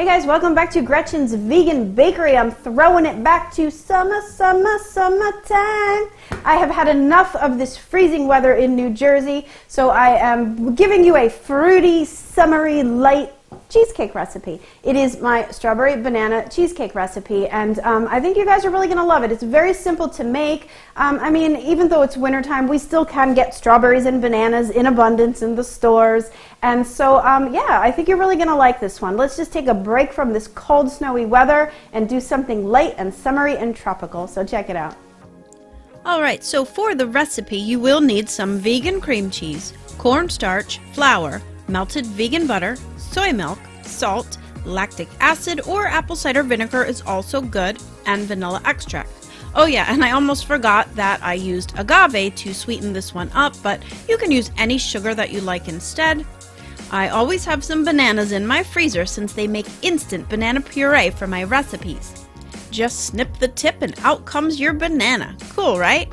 Hey guys, welcome back to Gretchen's Vegan Bakery. I'm throwing it back to summertime. I have had enough of this freezing weather in New Jersey, so I am giving you a fruity, summery, light cheesecake recipe. It is my strawberry banana cheesecake recipe, and I think you guys are really going to love it. It's very simple to make. I mean, even though it's wintertime, we still can get strawberries and bananas in abundance in the stores, and so yeah, I think you're really going to like this one. Let's just take a break from this cold, snowy weather and do something light and summery and tropical, so check it out. Alright, so for the recipe you will need some vegan cream cheese, cornstarch, flour, melted vegan butter, soy milk, salt, lactic acid or apple cider vinegar is also good, and vanilla extract. Oh yeah, and I almost forgot that I used agave to sweeten this one up, but you can use any sugar that you like instead. I always have some bananas in my freezer since they make instant banana puree for my recipes. Just snip the tip and out comes your banana. Cool, right?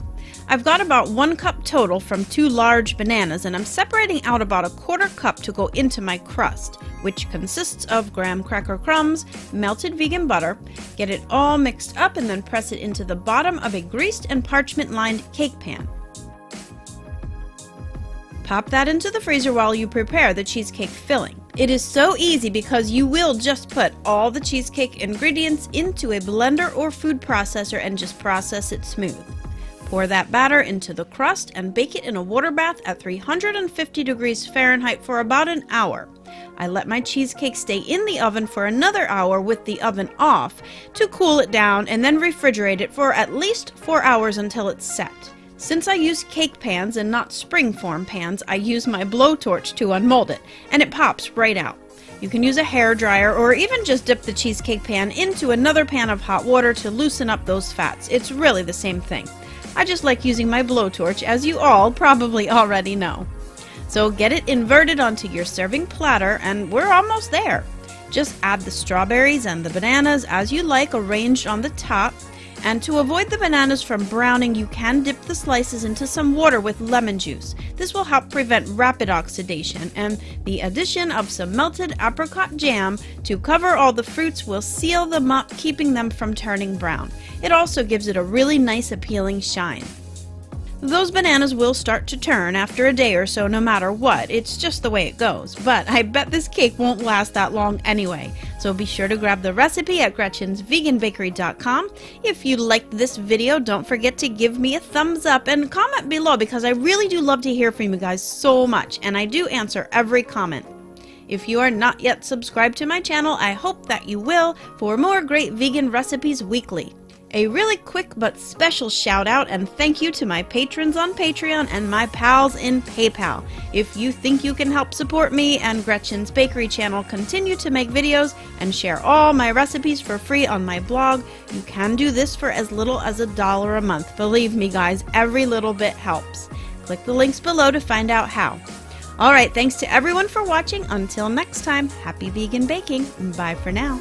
I've got about 1 cup total from 2 large bananas, and I'm separating out about a 1/4 cup to go into my crust, which consists of graham cracker crumbs, melted vegan butter. Get it all mixed up and then press it into the bottom of a greased and parchment-lined cake pan. Pop that into the freezer while you prepare the cheesecake filling. It is so easy because you will just put all the cheesecake ingredients into a blender or food processor and just process it smooth. Pour that batter into the crust and bake it in a water bath at 350 degrees Fahrenheit for about an hour. I let my cheesecake stay in the oven for another hour with the oven off to cool it down and then refrigerate it for at least 4 hours until it's set. Since I use cake pans and not springform pans, I use my blowtorch to unmold it, and it pops right out. You can use a hair dryer or even just dip the cheesecake pan into another pan of hot water to loosen up those fats. It's really the same thing. I just like using my blowtorch, as you all probably already know. So get it inverted onto your serving platter, and we're almost there. Just add the strawberries and the bananas as you like, arranged on the top. And to avoid the bananas from browning, you can dip the slices into some water with lemon juice. This will help prevent rapid oxidation, and the addition of some melted apricot jam to cover all the fruits will seal them up, keeping them from turning brown. It also gives it a really nice, appealing shine. Those bananas will start to turn after a day or so no matter what. It's just the way it goes. But I bet this cake won't last that long anyway. So be sure to grab the recipe at GretchensVeganBakery.com. If you liked this video, don't forget to give me a thumbs up and comment below, because I really do love to hear from you guys so much, and I do answer every comment. If you are not yet subscribed to my channel, I hope that you will for more great vegan recipes weekly. A really quick but special shout out and thank you to my patrons on Patreon and my pals in PayPal. If you think you can help support me and Gretchen's Bakery channel continue to make videos and share all my recipes for free on my blog, you can do this for as little as $1 a month. Believe me guys, every little bit helps. Click the links below to find out how. Alright, thanks to everyone for watching. Until next time, happy vegan baking. Bye for now.